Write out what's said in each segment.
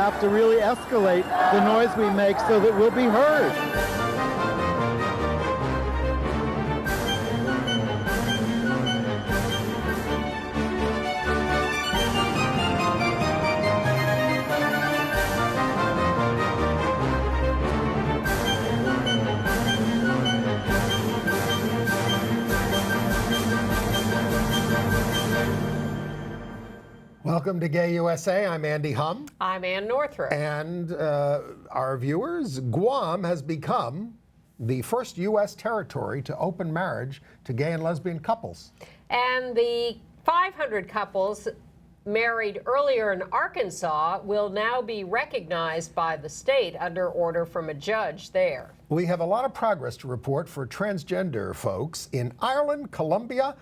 have to really escalate the noise we make so that we'll be heard. Welcome to Gay USA. I'm Andy Hum. I'm Ann Northrup. And our viewers, Guam has become the first U.S. territory to open marriage to gay and lesbian couples. And the 500 couples married earlier in Arkansas will now be recognized by the state under order from a judge there. We have a lot of progress to report for transgender folks in Ireland, Colombia,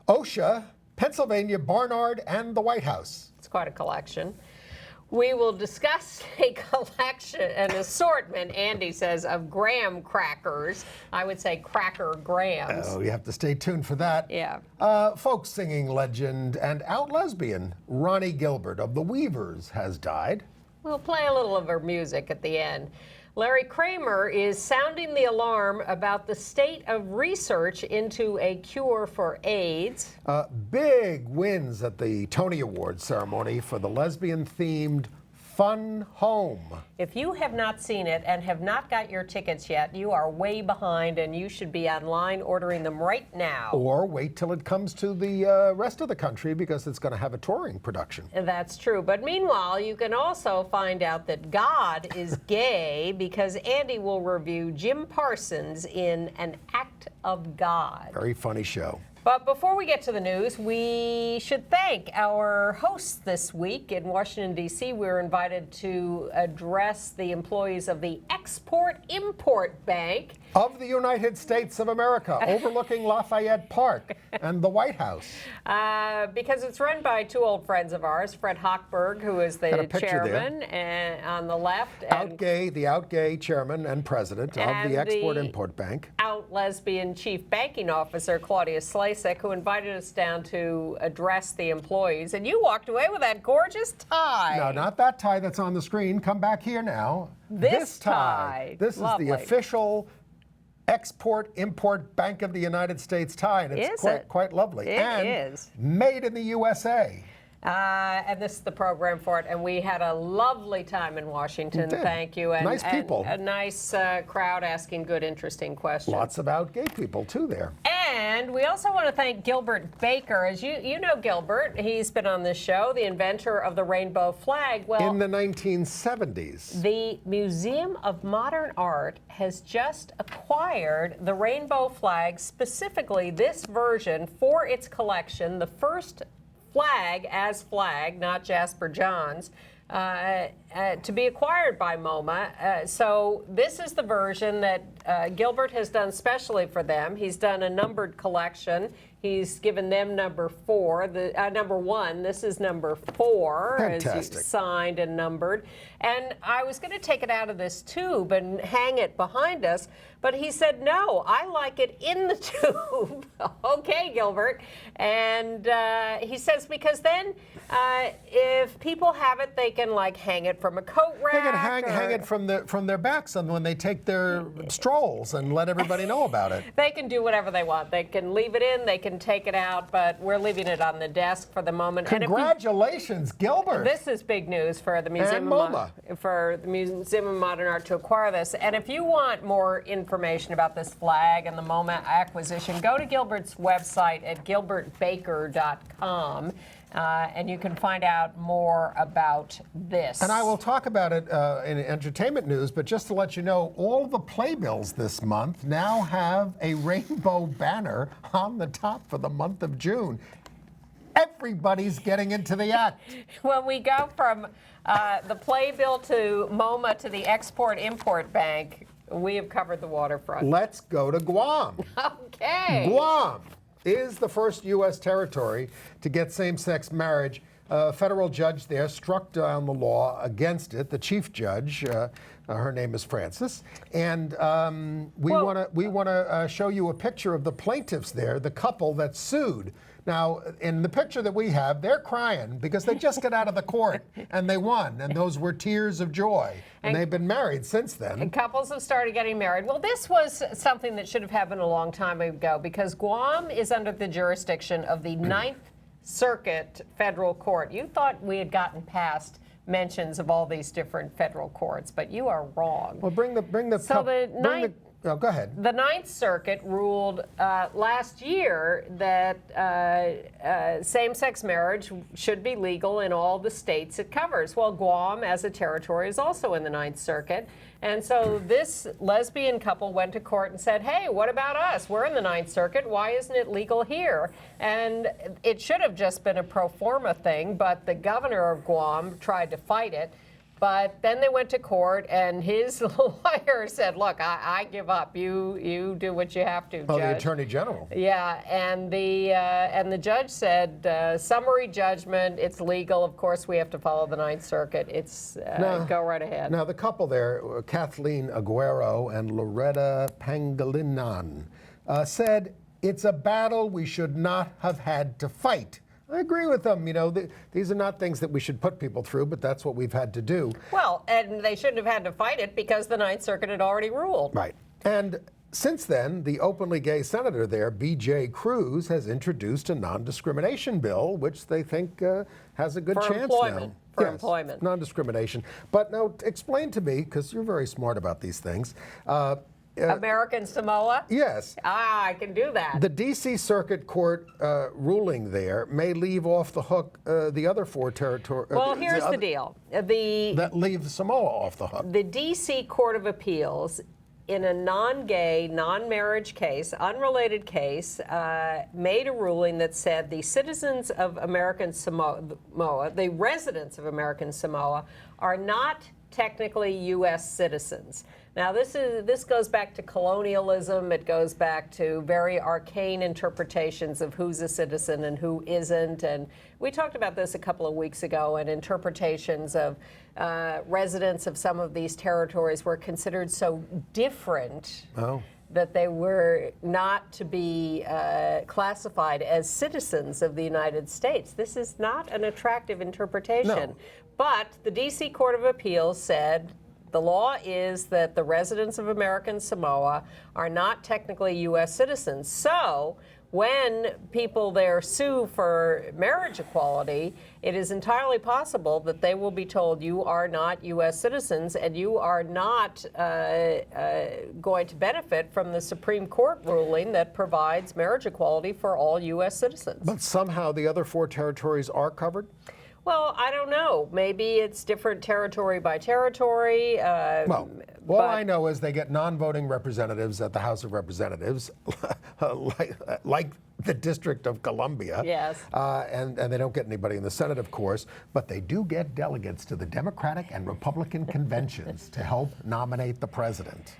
OSHA, Pennsylvania, Barnard, and the White House. It's quite a collection. We will discuss a collection, an assortment, Andy says, of graham crackers. I would say cracker grams. Oh, you have to stay tuned for that. Yeah. Folk singing legend and out lesbian Ronnie Gilbert of the Weavers has died. We'll play a little of her music at the end. Larry Kramer is sounding the alarm about the state of research into a cure for AIDS. Big wins at the Tony Awards ceremony for the lesbian-themed Fun Home. If you have not seen it and have not got your tickets yet, you are way behind and you should be online ordering them right now. Or wait till it comes to the rest of the country because it's going to have a touring production. That's true. But meanwhile, you can also find out that God is gay because Andy will review Jim Parsons in An Act of God. Very funny show. But before we get to the news, we should thank our hosts this week in Washington, D.C. We were invited to address the employees of the Export-Import Bank of the United States of America, overlooking Lafayette Park and the White House. Because it's run by two old friends of ours, Fred Hochberg, who is the chairman, and on the left. The out-gay chairman and president of the Export-Import Bank. Out-lesbian chief banking officer, Claudia Slasek, who invited us down to address the employees. And you walked away with that gorgeous tie. No, not that tie that's on the screen. Come back here now. This tie. This Lovely. Is the official Export-Import Bank of the United States tie, and it's quite lovely. It is. Made in the USA. And this is the program for it. And we had a lovely time in Washington. Thank you. And, nice people. And a nice crowd asking good, interesting questions. Lots of out gay people, too, there. And we also want to thank Gilbert Baker. As you know Gilbert, he's been on this show, the inventor of the rainbow flag. Well, in the 1970s. The Museum of Modern Art has just acquired the rainbow flag, specifically this version, for its collection, the first flag as flag, not Jasper Johns, to be acquired by MoMA. So this is the version that Gilbert has done specially for them. He's done a numbered collection. He's given them number 4, number 1. This is number 4, Fantastic. as you signed and numbered. And I was going to take it out of this tube and hang it behind us, but he said, no, I like it in the tube. Okay, Gilbert. And he says, because then if people have it, they can like hang it from a coat rack. They can hang it from their backs when they take their strolls and let everybody know about it. They can do whatever they want. They can leave it in, they can take it out, but we're leaving it on the desk for the moment. Congratulations, Gilbert. This is big news for the Museum of Modern Art to acquire this. And if you want more information about this flag and the MoMA acquisition, go to Gilbert's website at gilbertbaker.com. And you can find out more about this. And I will talk about it in entertainment news, but just to let you know, all the playbills this month now have a rainbow banner on the top for the month of June. Everybody's getting into the act. When we go from the playbill to MoMA to the Export-Import Bank, we have covered the waterfront. Let's go to Guam. Okay. Guam is the first U.S. territory to get same-sex marriage. A federal judge there struck down the law against it. The chief judge, her name is Frances, and we want to show you a picture of the plaintiffs there, the couple that sued, Now, in the picture that we have, they're crying because they just got out of the court and they won, and those were tears of joy. And they've been married since then. And couples have started getting married. Well, this was something that should have happened a long time ago because Guam is under the jurisdiction of the Ninth Circuit Federal Court. You thought we had gotten past mentions of all these different federal courts, but you are wrong. Well, go ahead. The Ninth Circuit ruled last year that same-sex marriage should be legal in all the states it covers. Well, Guam, as a territory, is also in the Ninth Circuit. And so this lesbian couple went to court and said, hey, what about us? We're in the Ninth Circuit. Why isn't it legal here? And it should have just been a pro forma thing, but the governor of Guam tried to fight it. But then they went to court, and his lawyer said, look, I give up. You do what you have to, Judge. Oh, the Attorney General. Yeah, and the judge said, summary judgment, it's legal. Of course, we have to follow the Ninth Circuit. It's go right ahead. Now, the couple there, Kathleen Aguero and Loretta Pangilinan, said, it's a battle we should not have had to fight. I agree with them. You know, these are not things that we should put people through, but that's what we've had to do. Well, and they shouldn't have had to fight it because the Ninth Circuit had already ruled. Right. And since then, the openly gay senator there, B.J. Cruz, has introduced a non-discrimination bill, which they think has a good chance now. For employment. Non-discrimination. But now, explain to me, because you're very smart about these things. American Samoa? Yes. I can do that. The D.C. Circuit Court ruling there may leave off the hook the other four territories. Well, here's the deal. That leave Samoa off the hook. The D.C. Court of Appeals, in a non-gay, non-marriage case, unrelated case, made a ruling that said the citizens of American Samoa, the residents of American Samoa, are not technically U.S. citizens. Now, this goes back to colonialism. It goes back to very arcane interpretations of who's a citizen and who isn't. And we talked about this a couple of weeks ago, and interpretations of residents of some of these territories were considered so different that they were not to be classified as citizens of the United States. This is not an attractive interpretation. No. But the D.C. Court of Appeals said the law is that the residents of American Samoa are not technically U.S. citizens. So when people there sue for marriage equality, it is entirely possible that they will be told you are not U.S. citizens and you are not going to benefit from the Supreme Court ruling that provides marriage equality for all U.S. citizens. But somehow the other four territories are covered? Well, I don't know. Maybe it's different territory by territory. All I know is they get non-voting representatives at the House of Representatives, like the District of Columbia. Yes. And they don't get anybody in the Senate, of course, but they do get delegates to the Democratic and Republican conventions to help nominate the president.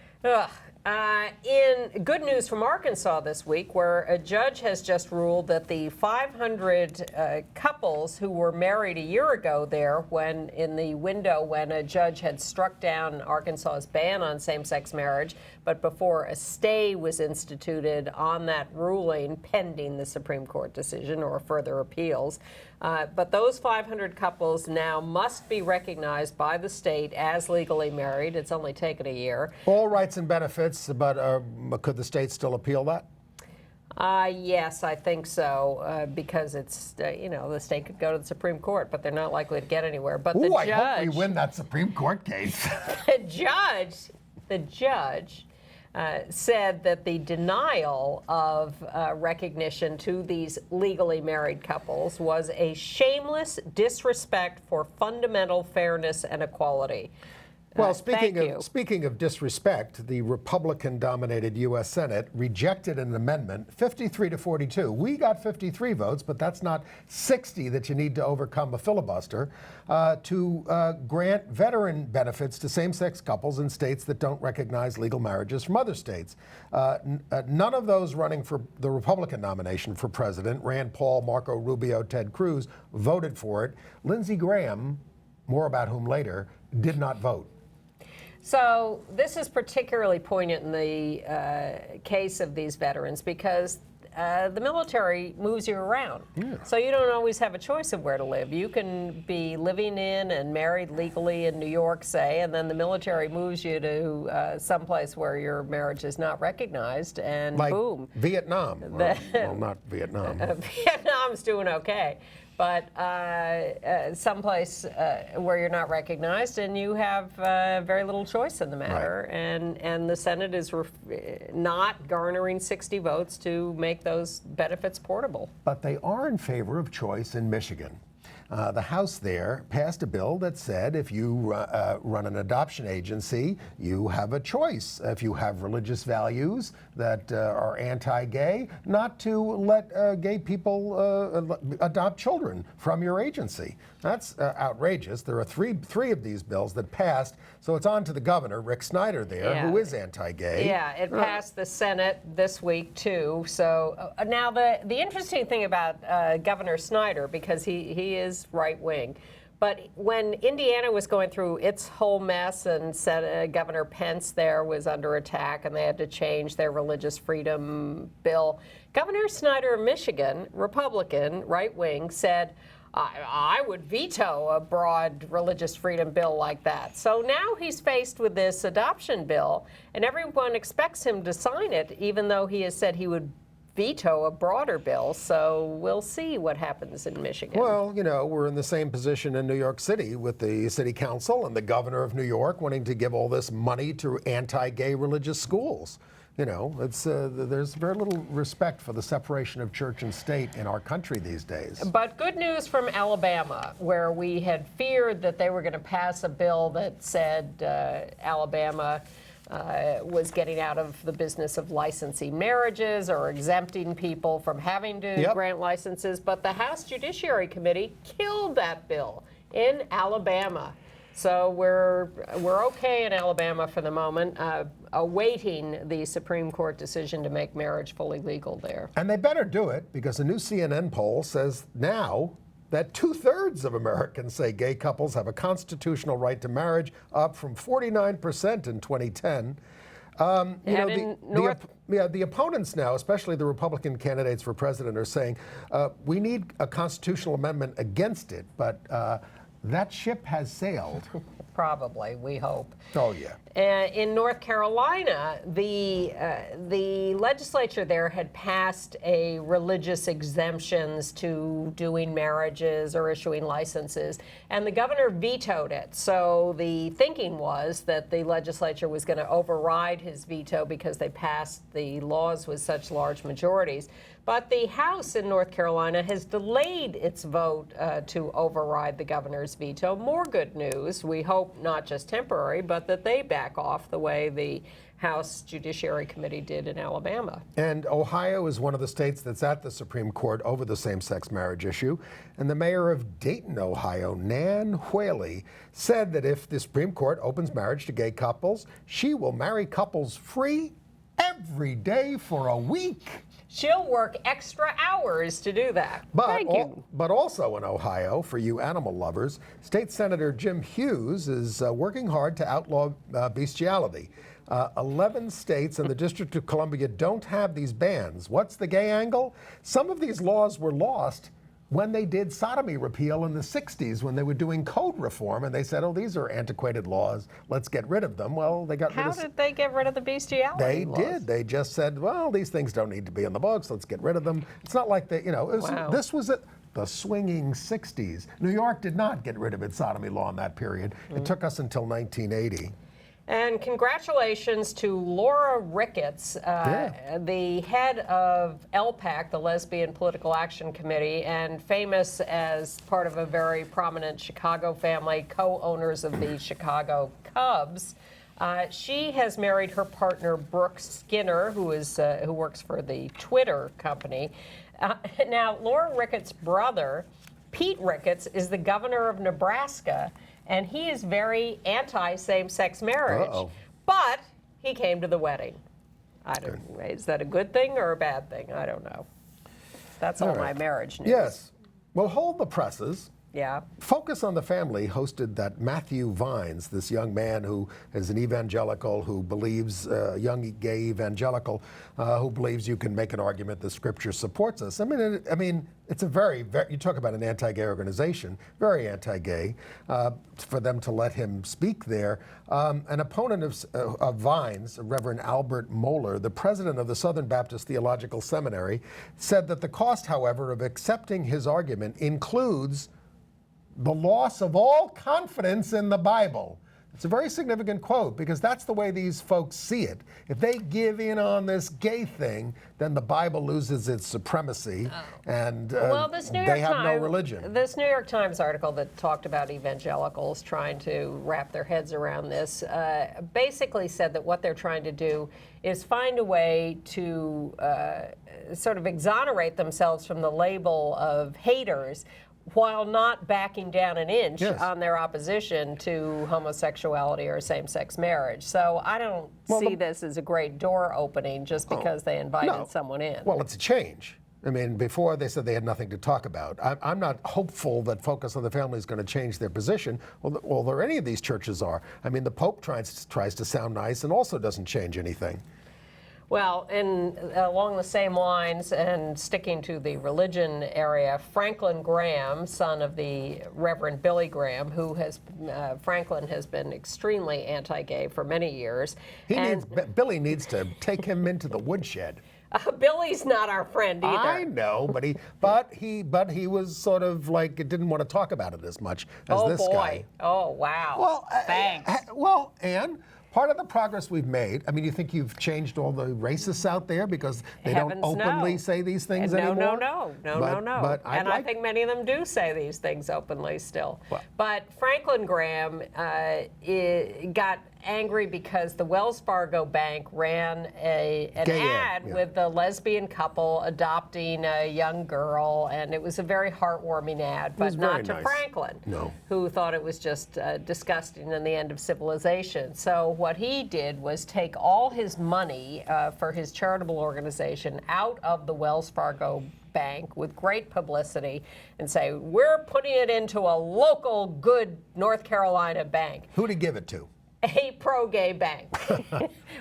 In good news from Arkansas this week, where a judge has just ruled that the 500 couples who were married a year ago there, when in the window when a judge had struck down Arkansas's ban on same-sex marriage, but before a stay was instituted on that ruling pending the Supreme Court decision or further appeals. But those 500 couples now must be recognized by the state as legally married. It's only taken a year. All rights and benefits, but could the state still appeal that? Yes, I think so, because it's, the state could go to the Supreme Court, but they're not likely to get anywhere. But the judge... I hope we win that Supreme Court case. The judge said that the denial of recognition to these legally married couples was a shameless disrespect for fundamental fairness and equality. Well, speaking of disrespect, the Republican-dominated U.S. Senate rejected an amendment, 53 to 42. We got 53 votes, but that's not 60 that you need to overcome a filibuster, to grant veteran benefits to same-sex couples in states that don't recognize legal marriages from other states. None of those running for the Republican nomination for president, Rand Paul, Marco Rubio, Ted Cruz, voted for it. Lindsey Graham, more about whom later, did not vote. So this is particularly poignant in the case of these veterans because the military moves you around. So you don't always have a choice of where to live. You can be living in and married legally in New York, say, and then the military moves you to someplace where your marriage is not recognized, and Like boom. Vietnam. Well, not Vietnam. Vietnam's doing okay. But someplace where you're not recognized, and you have very little choice in the matter, and the Senate is not garnering 60 votes to make those benefits portable. But they are in favor of choice in Michigan. The House there passed a bill that said if you run an adoption agency, you have a choice. If you have religious values that are anti-gay, not to let gay people adopt children from your agency. That's outrageous. There are three of these bills that passed, so it's on to the governor, Rick Snyder there, who is anti-gay. Yeah, it passed the Senate this week, too. So now the interesting thing about Governor Snyder, because he is right-wing, but when Indiana was going through its whole mess and said Governor Pence there was under attack and they had to change their religious freedom bill, Governor Snyder of Michigan, Republican, right-wing, said, I would veto a broad religious freedom bill like that. So now he's faced with this adoption bill, and everyone expects him to sign it, even though he has said he would veto a broader bill. So we'll see what happens in Michigan. Well, you know, we're in the same position in New York City with the city council and the governor of New York wanting to give all this money to anti-gay religious schools. You know, it's there's very little respect for the separation of church and state in our country these days. But good news from Alabama, where we had feared that they were going to pass a bill that said Alabama was getting out of the business of licensing marriages or exempting people from having to grant licenses. But the House Judiciary Committee killed that bill in Alabama. So we're okay in Alabama for the moment, awaiting the Supreme Court decision to make marriage fully legal there. And they better do it, because a new CNN poll says now that 2/3 of Americans say gay couples have a constitutional right to marriage, up from 49% in 2010. The opponents now, especially the Republican candidates for president, are saying we need a constitutional amendment against it, but that ship has sailed. Probably, we hope. Oh, yeah. In North Carolina, the legislature there had passed a religious exemptions to doing marriages or issuing licenses, and the governor vetoed it. So the thinking was that the legislature was going to override his veto because they passed the laws with such large majorities. But the House in North Carolina has delayed its vote to override the governor's veto. More good news. We hope not just temporary, but that they back off the way the House Judiciary Committee did in Alabama. And Ohio is one of the states that's at the Supreme Court over the same-sex marriage issue. And the mayor of Dayton, Ohio, Nan Whaley, said that if the Supreme Court opens marriage to gay couples, she will marry couples free every day for a week. She'll work extra hours to do that. But also in Ohio, for you animal lovers, State Senator Jim Hughes is working hard to outlaw bestiality. 11 states and the District of Columbia don't have these bans. What's the gay angle? Some of these laws were lost when they did sodomy repeal in the 60s, when they were doing code reform, and they said, oh, these are antiquated laws, let's get rid of them. Well, they got rid of... How did they get rid of the bestiality laws? They did. They just said, well, these things don't need to be in the books, let's get rid of them. It's not like they, you know, this was the swinging 60s. New York did not get rid of its sodomy law in that period. It took us until 1980. And congratulations to Laura Ricketts, the head of LPAC, the Lesbian Political Action Committee, and famous as part of a very prominent Chicago family, co-owners of the Chicago Cubs. She has married her partner, Brooke Skinner, who works for the Twitter company. Now, Laura Ricketts' brother, Pete Ricketts, is the governor of Nebraska, and he is very anti-same-sex marriage. But he came to the wedding. I don't know. Is that a good thing or a bad thing? I don't know. That's all my marriage news. Yes. Well, hold the presses. Yeah. Focus on the Family hosted that Matthew Vines, this young man who is an evangelical who believes, young gay evangelical, who believes you can make an argument the Scripture supports us. I mean, it's a very, you talk about an anti-gay organization, very anti-gay, for them to let him speak there. An opponent of Vines, Reverend Albert Moeller, the president of the Southern Baptist Theological Seminary, said that the cost, however, of accepting his argument includes the loss of all confidence in the Bible. It's a very significant quote because that's the way these folks see it. If they give in on this gay thing, then the Bible loses its supremacy and they have no religion. This New York Times article that talked about evangelicals trying to wrap their heads around this basically said that what they're trying to do is find a way to sort of exonerate themselves from the label of haters while not backing down an inch on their opposition to homosexuality or same-sex marriage. So I don't see this as a great door opening just because they invited someone in. Well, it's a change. I mean, before they said they had nothing to talk about. I'm not hopeful that Focus on the Family is going to change their position, although any of these churches are. I mean, the Pope tries to sound nice and also doesn't change anything. Well, and along the same lines, and sticking to the religion area, Franklin Graham, son of the Reverend Billy Graham, who Franklin has been extremely anti-gay for many years. Billy needs to take him into the woodshed. Billy's not our friend either. I know, but he was sort of like didn't want to talk about it as much as this guy. Oh, wow. Well, thanks. Anne, part of the progress we've made, I mean, you think you've changed all the racists out there because they don't openly say these things anymore? No. But I think many of them do say these things openly still. But Franklin Graham got angry because the Wells Fargo Bank ran an ad with the lesbian couple adopting a young girl, and it was a very heartwarming ad, but not to Franklin, who thought it was just disgusting and the end of civilization. So what he did was take all his money for his charitable organization out of the Wells Fargo Bank with great publicity and say, we're putting it into a local good North Carolina bank. Who'd he give it to? A pro-gay bank,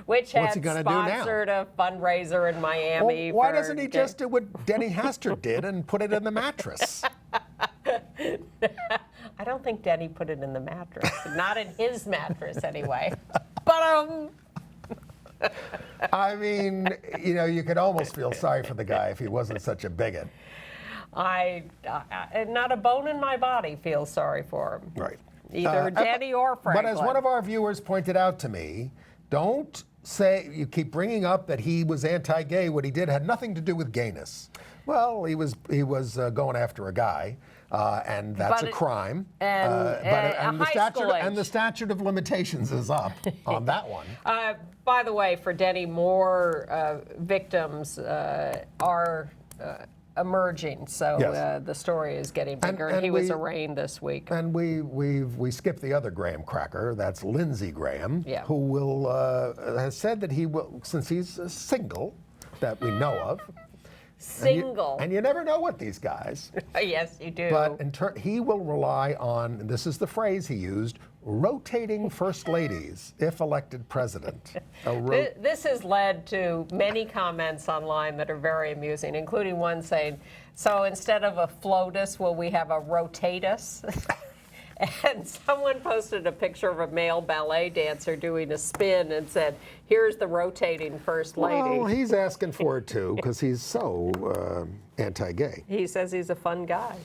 which had sponsored a fundraiser in Miami. Well, why doesn't he just do what Denny Hastert did and put it in the mattress? I don't think Denny put it in the mattress. Not in his mattress, anyway. But I mean, you could almost feel sorry for the guy if he wasn't such a bigot. Not a bone in my body feels sorry for him. Right. Either Denny or Franklin. But as one of our viewers pointed out to me, don't say, you keep bringing up that he was anti-gay. What he did had nothing to do with gayness. Well, he was going after a guy, and that's a crime. And the statute of limitations is up on that one. By the way, for Denny, more victims are emerging, so the story is getting bigger. And he was arraigned this week. And we skipped the other Graham cracker. That's Lindsey Graham, who has said that he will, since he's single, that we know of. Single. And you never know with these guys. Yes, you do. But he will rely on, and this is the phrase he used, rotating first ladies if elected president. This has led to many comments online that are very amusing, including one saying, so instead of a floatus, will we have a rotatus? And someone posted a picture of a male ballet dancer doing a spin and said, here's the rotating first lady. Well, he's asking for it too, because he's so anti-gay. He says he's a fun guy.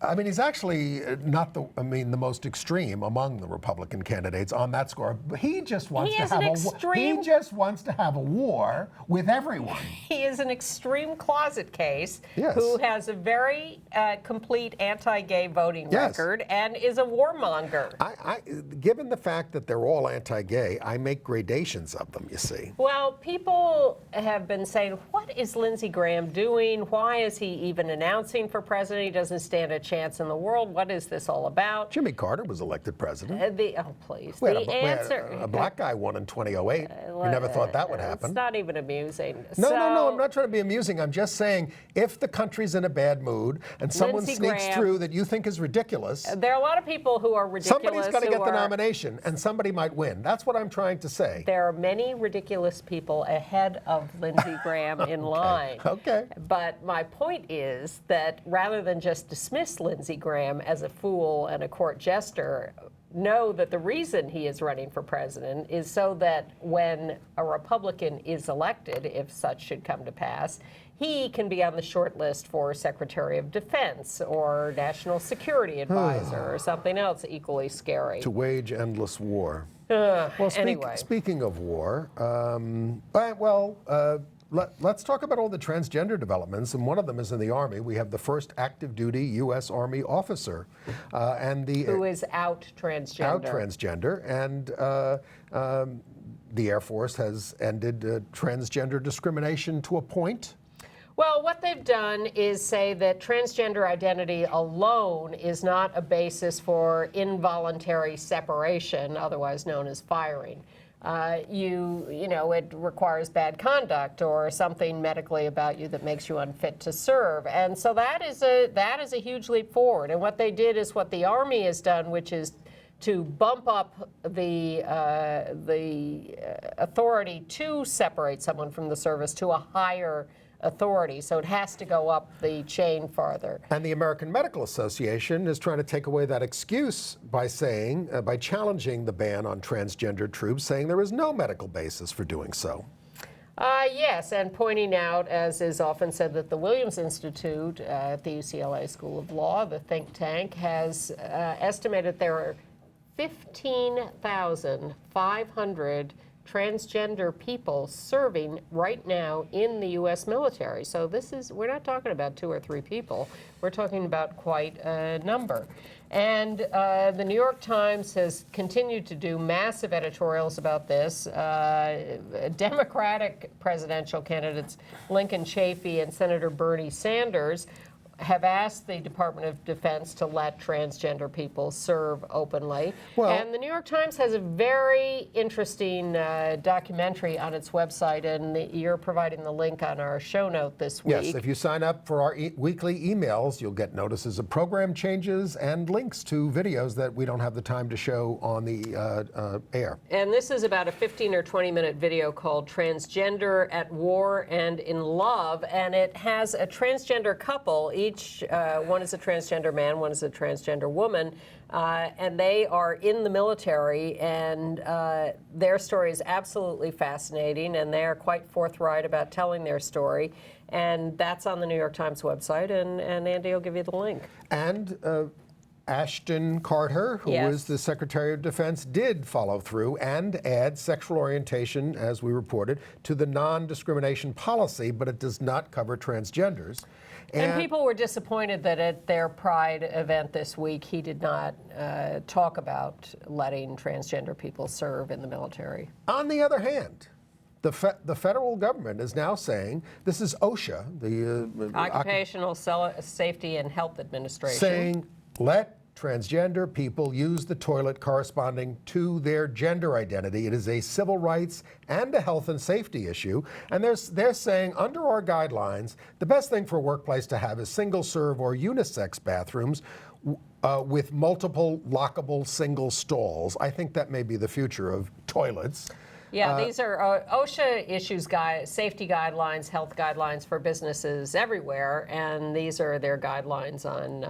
I mean, he's actually not the most extreme among the Republican candidates on that score. He just wants to have a war with everyone. He is an extreme closet case who has a very complete anti-gay voting record and is a warmonger. Given the fact that they're all anti-gay, I make gradations of them, you see. Well, people have been saying, what is Lindsey Graham doing? Why is he even announcing for president? He doesn't stand a chance in the world. What is this all about? Jimmy Carter was elected president. Oh, please. We The had answer. a black guy won in 2008. You never thought that would happen. It's not even amusing. No, I'm not trying to be amusing. I'm just saying, if the country's in a bad mood and someone Lindsey sneaks Graham, through that you think is ridiculous, there are a lot of people who are ridiculous. somebody's got to get the nomination, and somebody might win. That's what I'm trying to say. There are many ridiculous people ahead of Lindsey Graham in line. Okay. But my point is that rather than just dismiss Lindsey Graham as a fool and a court jester, know that the reason he is running for president is so that when a Republican is elected, if such should come to pass, he can be on the short list for Secretary of Defense or National Security Advisor or something else equally scary. To wage endless war. Anyway. Speaking of war, let's talk about all the transgender developments, and one of them is in the Army. We have the first active duty U.S. Army officer, who is out transgender. Out transgender, and the Air Force has ended transgender discrimination to a point. Well, what they've done is say that transgender identity alone is not a basis for involuntary separation, otherwise known as firing. It requires bad conduct or something medically about you that makes you unfit to serve, and so that is a huge leap forward. And what they did is what the Army has done, which is to bump up the authority to separate someone from the service to a higher authority, so it has to go up the chain farther. And the American Medical Association is trying to take away that excuse by saying, by challenging the ban on transgender troops, saying there is no medical basis for doing so. Yes, and pointing out, as is often said, that the Williams Institute at the UCLA School of Law, the think tank, has estimated there are 15,500 transgender people serving right now in the U.S. military. So we're not talking about 2 or 3 people. We're talking about quite a number. And the New York Times has continued to do massive editorials about this. Democratic presidential candidates Lincoln Chafee and Senator Bernie Sanders have asked the Department of Defense to let transgender people serve openly. And the New York Times has a very interesting documentary on its website, and you're providing the link on our show note this week. Yes, if you sign up for our weekly emails, you'll get notices of program changes and links to videos that we don't have the time to show on the air. And this is about a 15 or 20-minute video called Transgender at War and in Love, and it has a transgender couple. One is a transgender man, one is a transgender woman, and they are in the military, and their story is absolutely fascinating, and they are quite forthright about telling their story, and that's on the New York Times website, and Andy will give you the link. And Ashton Carter, who was the Secretary of Defense, did follow through and add sexual orientation, as we reported, to the non-discrimination policy, but it does not cover transgenders. And people were disappointed that at their Pride event this week, he did not talk about letting transgender people serve in the military. On the other hand, the federal government is now saying, this is OSHA, the Occupational Safety and Health Administration, saying, let transgender people use the toilet corresponding to their gender identity. It is a civil rights and a health and safety issue. And they're saying, under our guidelines, the best thing for a workplace to have is single-serve or unisex bathrooms with multiple lockable single stalls. I think that may be the future of toilets. Yeah, these are OSHA issues safety guidelines, health guidelines for businesses everywhere, and these are their guidelines on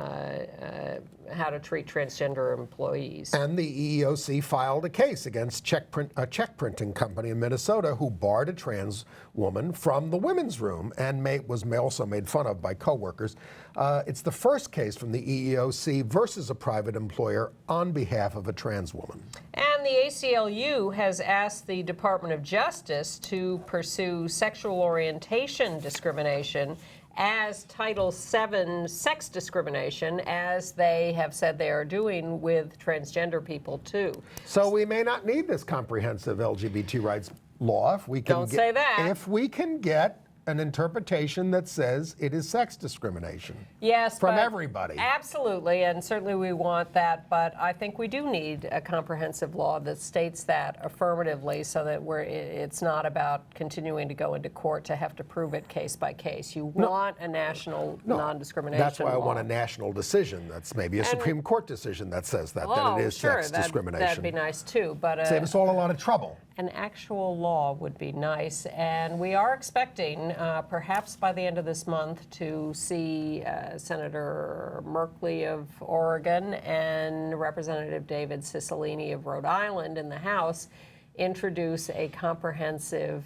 how to treat transgender employees. And the EEOC filed a case against a check printing company in Minnesota who barred a trans woman from the women's room and was also made fun of by coworkers. It's the first case from the EEOC versus a private employer on behalf of a trans woman. And the ACLU has asked the Department of Justice to pursue sexual orientation discrimination as Title VII sex discrimination, as they have said they are doing with transgender people too. So we may not need this comprehensive LGBT rights law if we can Don't say that. If we can get an interpretation that says it is sex discrimination. Yes, from but everybody. Absolutely, and certainly we want that, but I think we do need a comprehensive law that states that affirmatively so that it's not about continuing to go into court to have to prove it case by case. You want a national non-discrimination law. That's why I want a national decision. That's maybe a Supreme Court decision that says that it is sex discrimination. That'd be nice too, but save us all a lot of trouble. An actual law would be nice, and we are expecting, perhaps by the end of this month, to see Senator Merkley of Oregon and Representative David Cicilline of Rhode Island in the House introduce a comprehensive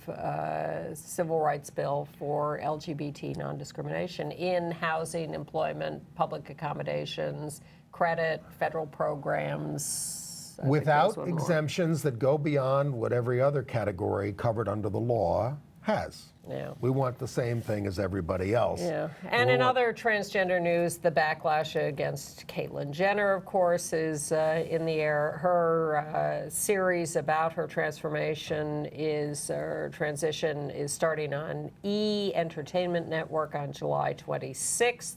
civil rights bill for LGBT non-discrimination in housing, employment, public accommodations, credit, federal programs. Without exemptions that go beyond what every other category covered under the law has. Yeah. We want the same thing as everybody else. Yeah. And in other transgender news, the backlash against Caitlyn Jenner, of course, is in the air. Her series about her transformation transition is starting on E! Entertainment Network on July 26th,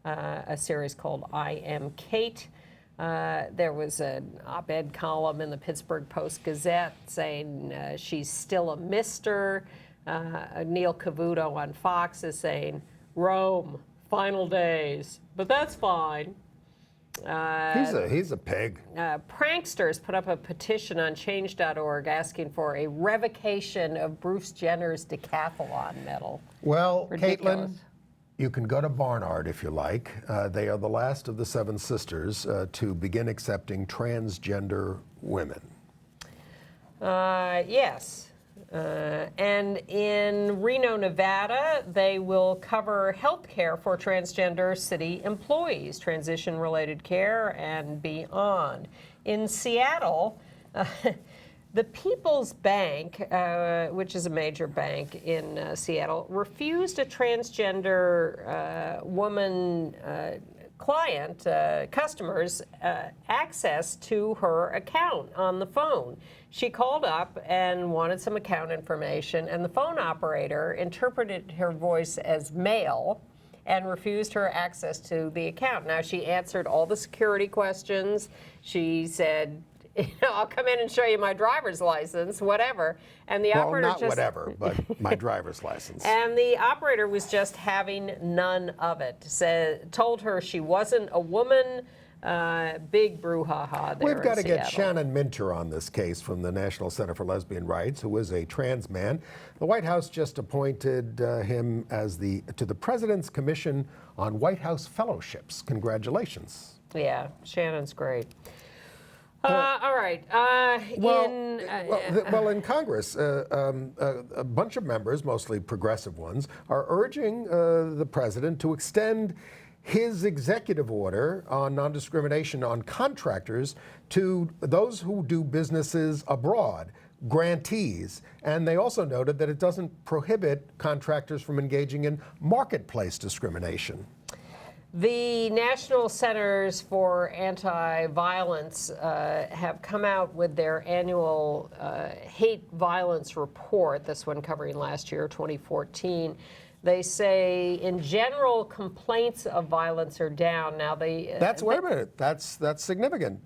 a series called I Am Kate. There was an op-ed column in the Pittsburgh Post-Gazette saying she's still a mister. Neil Cavuto on Fox is saying, Rome, final days, but that's fine. He's a pig. Pranksters put up a petition on change.org asking for a revocation of Bruce Jenner's decathlon medal. Well, Ridiculous. Caitlin, you can go to Barnard if you like. They are the last of the seven sisters to begin accepting transgender women. Yes. And in Reno, Nevada, they will cover health care for transgender city employees, transition-related care, and beyond. In Seattle, the People's Bank, which is a major bank in Seattle, refused a transgender woman customers access to her account on the phone. She called up and wanted some account information, and the phone operator interpreted her voice as male and refused her access to the account. Now, she answered all the security questions. She said, I'll come in and show you my driver's license, whatever. And the operator not whatever, but my driver's license. And the operator was just having none of it. Told her she wasn't a woman. Big brouhaha there. We've got to get Seattle. Shannon Minter on this case from the National Center for Lesbian Rights, who is a trans man. The White House just appointed him to the President's Commission on White House Fellowships. Congratulations. Yeah, Shannon's great. All right. In Congress, a bunch of members, mostly progressive ones, are urging the president to extend his executive order on non-discrimination on contractors to those who do businesses abroad, grantees. And they also noted that it doesn't prohibit contractors from engaging in marketplace discrimination. The National Centers for Anti-Violence have come out with their annual hate violence report, this one covering last year, 2014. They say, in general, complaints of violence are down. Now, wait a minute, that's significant.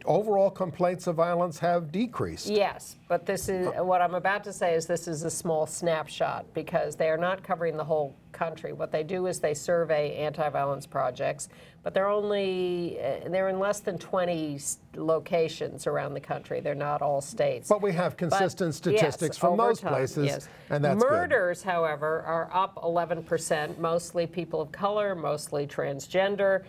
Overall complaints of violence have decreased. Yes, but this is what I'm about to say is this is a small snapshot because they are not covering the whole country. What they do is they survey anti-violence projects, but they're in less than 20 locations around the country. They're not all states. But we have consistent statistics from those places, and that's Murders, good. However, are up 11%, mostly people of color, mostly transgender.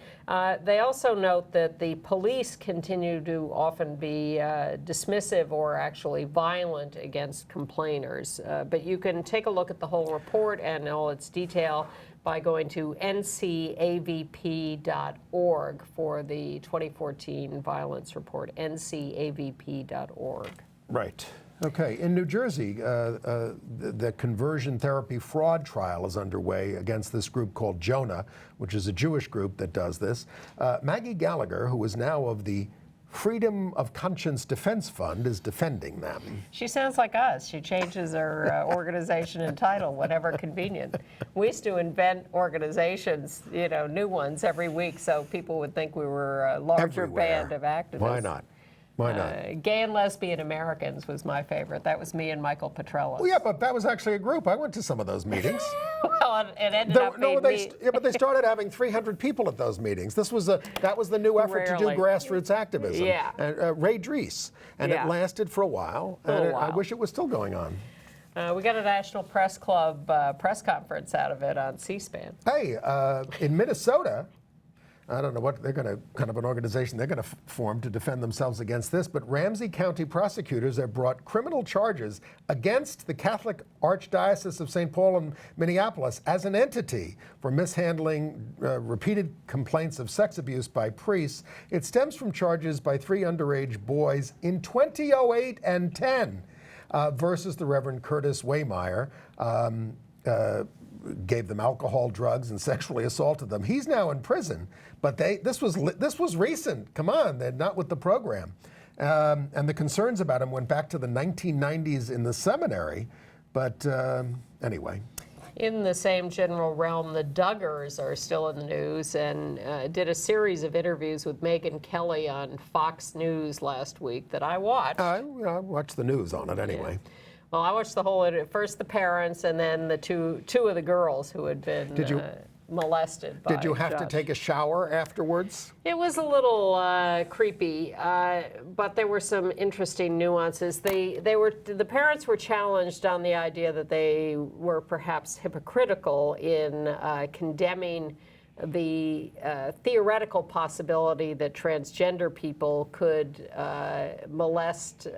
They also note that the police continue to often be dismissive or actually violent against complainers. But you can take a look at the whole report and all its detail by going to ncavp.org for the 2014 violence report, ncavp.org. Right. Okay. In New Jersey, the conversion therapy fraud trial is underway against this group called Jonah, which is a Jewish group that does this. Maggie Gallagher, who is now of the Freedom of Conscience Defense Fund is defending them. She sounds like us. She changes her organization and title whenever convenient. We used to invent organizations, new ones every week, so people would think we were a larger Everywhere. band of activists. Why not? Why not? Gay and Lesbian Americans was my favorite. That was me and Michael Petrello. Well, yeah, but that was actually a group. I went to some of those meetings. Well, it ended up being me. Yeah, but they started having 300 people at those meetings. That was the new effort to do Rarely. grassroots activism. Yeah. Ray Drees, and Yeah. it lasted for a while. A little I while. wish it was still going on. We got a National Press Club press conference out of it on C-SPAN. Hey, in Minnesota, I don't know what they're going to, kind of an organization they're going to form to defend themselves against this, but Ramsey County prosecutors have brought criminal charges against the Catholic Archdiocese of St. Paul and Minneapolis as an entity for mishandling repeated complaints of sex abuse by priests. It stems from charges by 3 underage boys in 2008 and 10 versus the Reverend Curtis Waymeyer. Gave them alcohol, drugs, and sexually assaulted them. He's now in prison, but this was recent. Come on, they're not with the program. And the concerns about him went back to the 1990s in the seminary. But anyway. In the same general realm, the Duggars are still in the news and did a series of interviews with Megyn Kelly on Fox News last week that I watched. I watched the news on it anyway. Yeah. Well, I watched the whole, first the parents and then the two of the girls who had been molested by Did you have to Josh. take a shower afterwards? It was a little creepy, but there were some interesting nuances. The parents were challenged on the idea that they were perhaps hypocritical in condemning the theoretical possibility that transgender people could molest,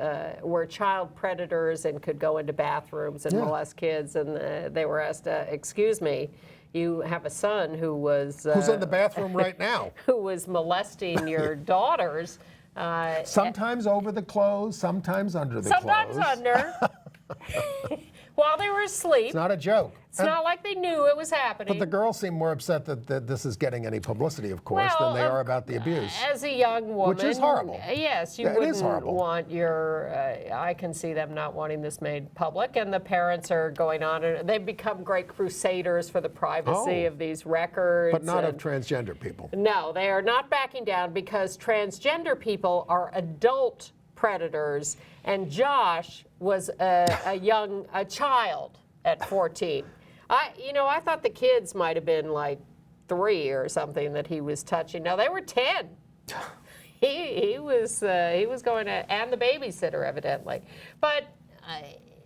were child predators and could go into bathrooms and molest kids. And they were asked, excuse me, you have a son who was... Who's in the bathroom right now? Who was molesting your daughters. Sometimes over the clothes, sometimes under the Sometimes clothes. under. While they were asleep. It's not a joke. It's not like they knew it was happening. But the girls seem more upset that this is getting any publicity, of course, than they are about the abuse. As a young woman. Which is horrible. Yes, you Yeah, it is wouldn't horrible. want your, I can see them not wanting this made public, and the parents are going on, and they've become great crusaders for the privacy of these records. But not of transgender people. No, they are not backing down because transgender people are adult predators, and Josh was a child at 14. I thought the kids might have been like 3 or something that he was touching. No, they were 10. He was going to, and the babysitter evidently. But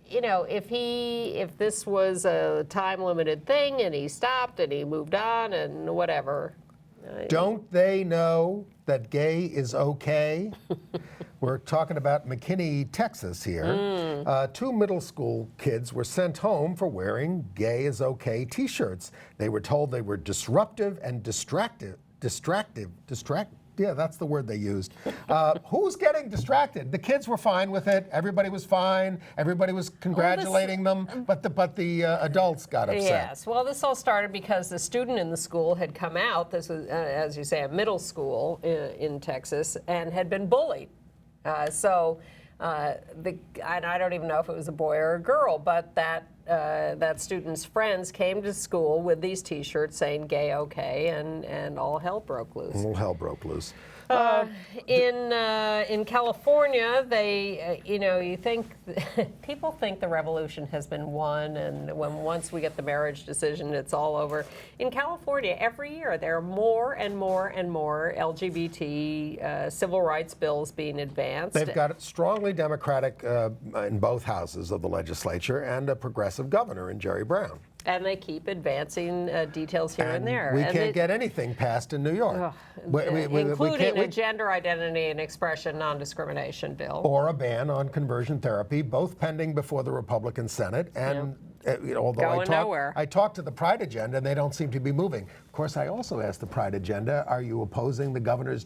if this was a time limited thing and he stopped and he moved on and whatever. Don't they know that gay is okay? We're talking about McKinney, Texas here. 2 middle school kids were sent home for wearing gay is okay t-shirts. They were told they were disruptive and distractive. Yeah, that's the word they used. Who's getting distracted? The kids were fine with it. Everybody was fine. Everybody was congratulating them. But the adults got upset. Yes. Well, this all started because the student in the school had come out. This was, as you say, a middle school in Texas, and had been bullied. And I don't even know if it was a boy or a girl, but that student's friends came to school with these T-shirts saying "gay okay," and all hell broke loose. All hell broke loose. In California, you think people think the revolution has been won, and once we get the marriage decision, it's all over. In California, every year there are more and more and more LGBT civil rights bills being advanced. They've got it strongly Democratic in both houses of the legislature, and a progressive governor in Jerry Brown. And they keep advancing details here and there. We can't get anything passed in New York. Including a gender identity and expression non-discrimination bill. Or a ban on conversion therapy, both pending before the Republican Senate. And although I talked to the Pride Agenda, and they don't seem to be moving. Of course, I also asked the Pride Agenda, are you opposing the governor's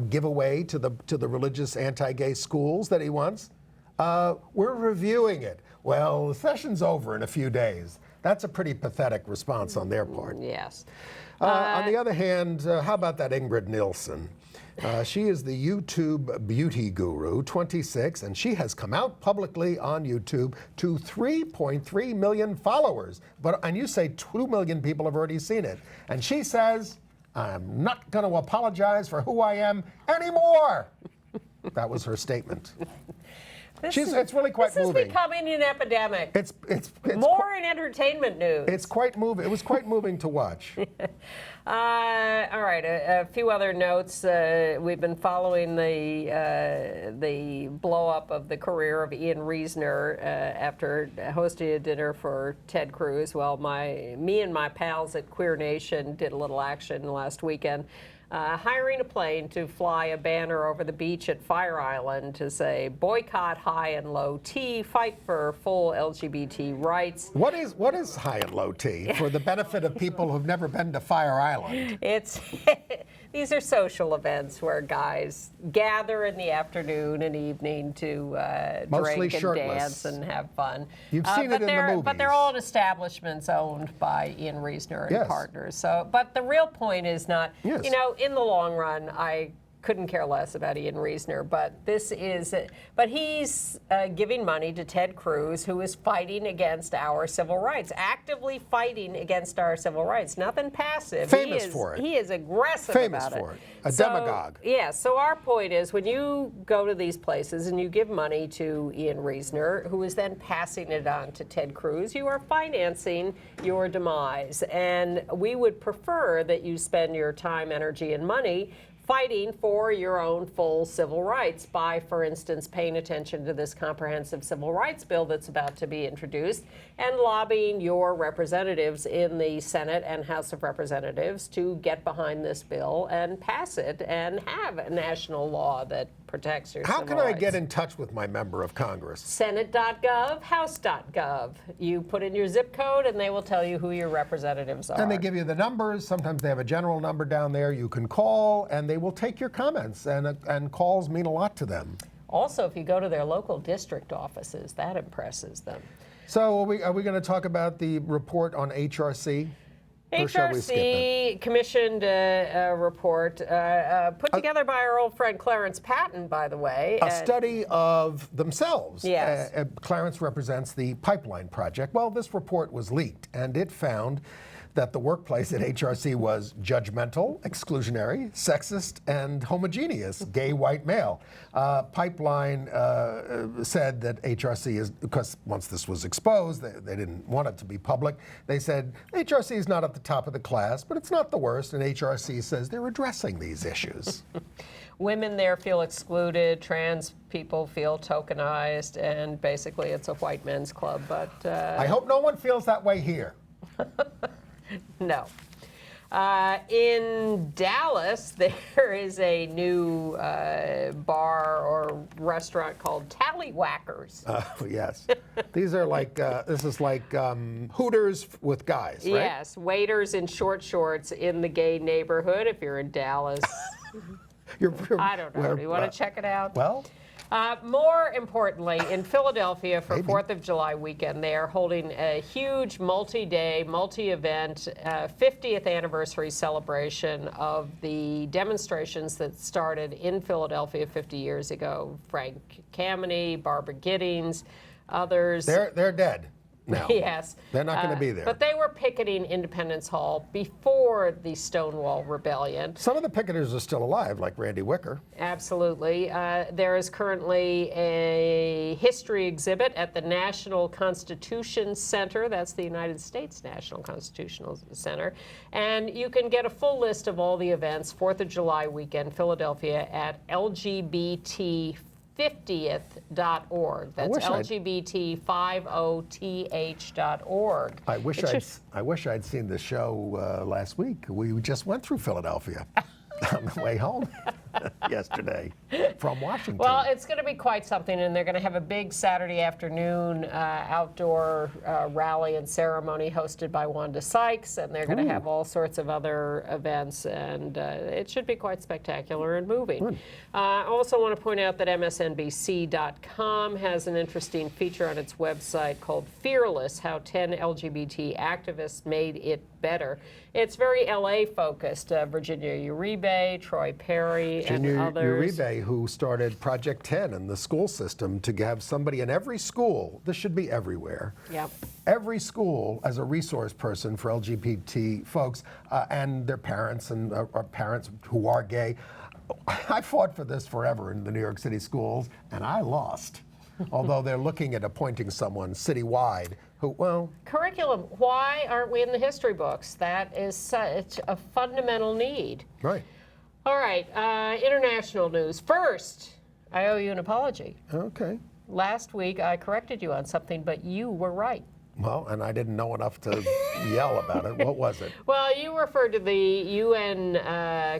giveaway to the religious anti-gay schools that he wants? We're reviewing it. Well, the session's over in a few days. That's a pretty pathetic response on their part. Yes. On the other hand, how about that Ingrid Nilsson? She is the YouTube beauty guru, 26, and she has come out publicly on YouTube to 3.3 million followers. And you say 2 million people have already seen it. And she says, I'm not going to apologize for who I am anymore. That was her statement. It's really quite moving. This is becoming an epidemic. It's more in entertainment news. It's quite moving. It was quite moving to watch. All right, a few other notes. We've been following the blow up of the career of Ian Reasoner after hosting a dinner for Ted Cruz. Well, me and my pals at Queer Nation did a little action last weekend. Hiring a plane to fly a banner over the beach at Fire Island to say, boycott high and low T, fight for full LGBT rights. What is high and low T, for the benefit of people who've never been to Fire Island? These are social events where guys gather in the afternoon and evening to Mostly drink shirtless. and dance and have fun. You've seen it in the movies. But they're all in establishments owned by Ian Reasoner and partners. So, but the real point is not, Yes. you know, in the long run, I couldn't care less about Ian Reasoner, but he's giving money to Ted Cruz, who is fighting against our civil rights, actively fighting against our civil rights. Nothing passive. Famous for it. He is aggressive Famous about it. for it. A demagogue. Yeah, so our point is when you go to these places and you give money to Ian Reasoner, who is then passing it on to Ted Cruz, you are financing your demise. And we would prefer that you spend your time, energy, and money fighting for your own full civil rights by, for instance, paying attention to this comprehensive civil rights bill that's about to be introduced and lobbying your representatives in the Senate and House of Representatives to get behind this bill and pass it and have a national law that protects your civil rights. How can I get in touch with my member of Congress? Senate.gov, House.gov. You put in your zip code and they will tell you who your representatives are. And they give you the numbers. Sometimes they have a general number down there you can call, and they will take your comments, and calls mean a lot to them. Also, if you go to their local district offices, that impresses them. So are we going to talk about the report on HRC? Or shall we skip it? HRC commissioned a report put together by our old friend Clarence Patton, by the way. A study of themselves. Yes. Clarence represents the pipeline project. Well, this report was leaked, and it found that the workplace at HRC was judgmental, exclusionary, sexist, and homogeneous, gay white male. Pipeline said that HRC is, because once this was exposed, they didn't want it to be public, they said HRC is not at the top of the class, but it's not the worst, and HRC says they're addressing these issues. Women there feel excluded, trans people feel tokenized, and basically it's a white men's club. But I hope no one feels that way here. No. In Dallas, there is a new bar or restaurant called Tallywhackers. Yes. These are like, this is like Hooters with guys, right? Yes, waiters in short shorts in the gay neighborhood if you're in Dallas. I don't know. Do you want to check it out? Well, more importantly, in Philadelphia for 4th of July weekend, they are holding a huge multi-day, multi-event 50th anniversary celebration of the demonstrations that started in Philadelphia 50 years ago. Frank Kameny, Barbara Giddings, others. they're dead now. Yes. They're not going to be there. But they were picketing Independence Hall before the Stonewall Rebellion. Some of the picketers are still alive, like Randy Wicker. Absolutely. There is currently a history exhibit at the National Constitution Center. That's the United States National Constitutional Center. And you can get a full list of all the events, 4th of July weekend, Philadelphia, at LGBT50th.org. That's LGBT50th.org. I wish I'd seen the show last week. We just went through Philadelphia on the way home yesterday. from Washington. Well, it's going to be quite something, and they're going to have a big Saturday afternoon outdoor rally and ceremony hosted by Wanda Sykes, and they're going to have all sorts of other events, and it should be quite spectacular and moving. I also want to point out that MSNBC.com has an interesting feature on its website called Fearless, How 10 LGBT Activists Made It Better. It's very LA focused. Virginia Uribe, Troy Perry, and others. Uribe, who started Project 10 in the school system to have somebody in every school, this should be everywhere, every school as a resource person for LGBT folks and their parents and parents who are gay. I fought for this forever in the New York City schools, and I lost. Although they're looking at appointing someone citywide who, well... Curriculum. Why aren't we in the history books? That is such a fundamental need. Right. All right, international news. First, I owe you an apology. Okay. Last week, I corrected you on something, but you were right. Well, and I didn't know enough to yell about it. What was it? Well, you referred to the UN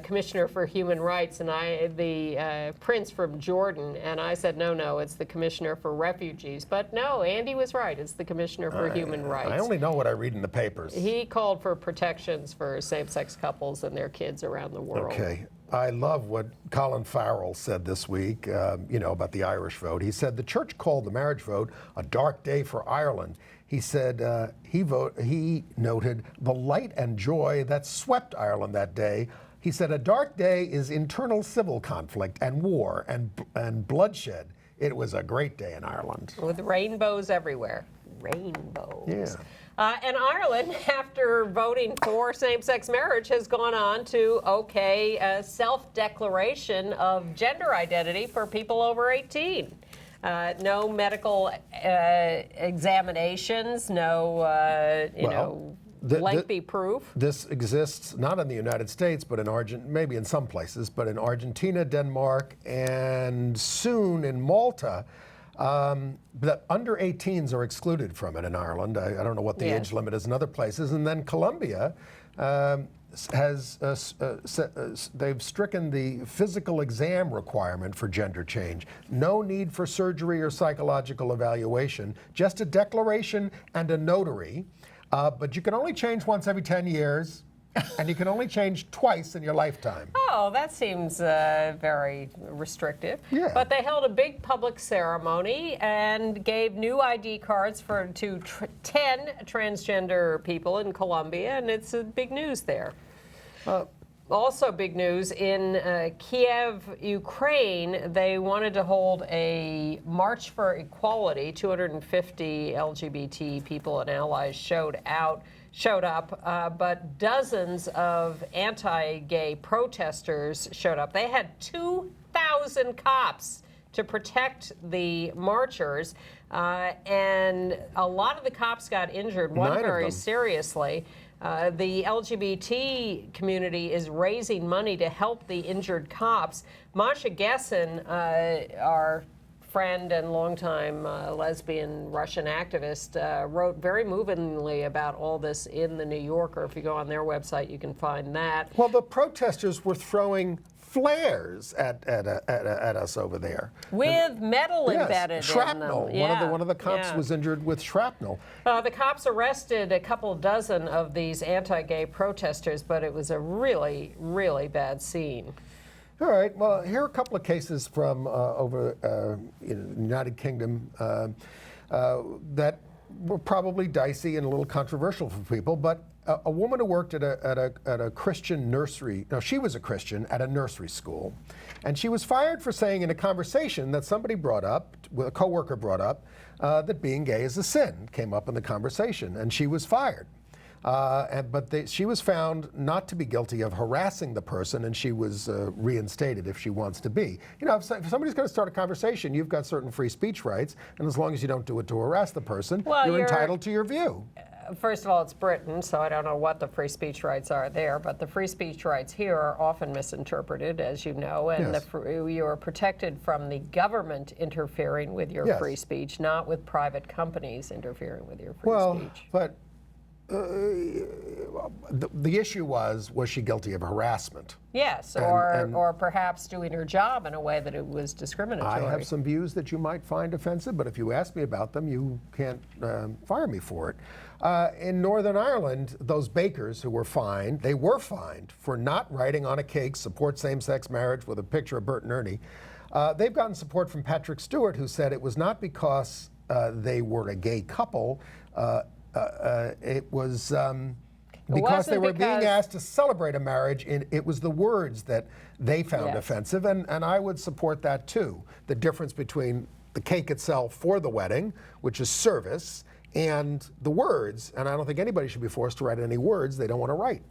Commissioner for Human Rights and the Prince from Jordan, and I said, no, it's the Commissioner for Refugees. But no, Andy was right. It's the Commissioner for Human Rights. I only know what I read in the papers. He called for protections for same-sex couples and their kids around the world. Okay. I love what Colin Farrell said this week, about the Irish vote. He said the church called the marriage vote a dark day for Ireland. He said he noted the light and joy that swept Ireland that day. He said a dark day is internal civil conflict and war and bloodshed. It was a great day in Ireland. With rainbows everywhere. Rainbows. Yeah. And Ireland, after voting for same-sex marriage, has gone on to a self-declaration of gender identity for people over 18. No medical examinations, no, lengthy proof. This exists not in the United States, but in maybe in some places, but in Argentina, Denmark, and soon in Malta. The under 18s are excluded from it in Ireland. I don't know what the age limit is in other places. And then Colombia they've stricken the physical exam requirement for gender change. No need for surgery or psychological evaluation, just a declaration and a notary. But you can only change once every 10 years, and you can only change twice in your lifetime. Oh, that seems very restrictive. Yeah. But they held a big public ceremony and gave new ID cards to 10 transgender people in Colombia, and it's big news there. Also big news, in Kiev, Ukraine, they wanted to hold a March for Equality. 250 LGBT people and allies showed up, but dozens of anti-gay protesters showed up. They had 2,000 cops to protect the marchers, and a lot of the cops got injured, one very seriously. The LGBT community is raising money to help the injured cops. Masha Gessen, our friend and longtime lesbian Russian activist, wrote very movingly about all this in the New Yorker. If you go on their website, you can find that. Well, the protesters were throwing flares at us over there. With metal embedded shrapnel. in them. One of the cops was injured with shrapnel. The cops arrested a couple dozen of these anti-gay protesters, but it was a really, really bad scene. All right. Well, here are a couple of cases from over in the United Kingdom that were probably dicey and a little controversial for people. But a woman who worked at a Christian nursery. No, she was a Christian at a nursery school, and she was fired for saying in a conversation that somebody brought up, a coworker brought up, that being gay is a sin. Came up in the conversation, and she was fired. She was found not to be guilty of harassing the person, and she was reinstated if she wants to be. You know, if somebody's going to start a conversation, you've got certain free speech rights, and as long as you don't do it to harass the person, you're entitled to your view. First of all, it's Britain, so I don't know what the free speech rights are there, but the free speech rights here are often misinterpreted, as you know, and you are protected from the government interfering with your free speech, not with private companies interfering with your free speech. But The issue was she guilty of harassment? Yes, or perhaps doing her job in a way that it was discriminatory. I have some views that you might find offensive, but if you ask me about them, you can't fire me for it. In Northern Ireland, those bakers who were fined, they were fined for not writing on a cake, support same-sex marriage with a picture of Bert and Ernie. They've gotten support from Patrick Stewart, who said it was not because they were a gay couple. It was because they were being asked to celebrate a marriage. It was the words that they found offensive, and I would support that too. The difference between the cake itself for the wedding, which is service, and the words, and I don't think anybody should be forced to write any words they don't want to write.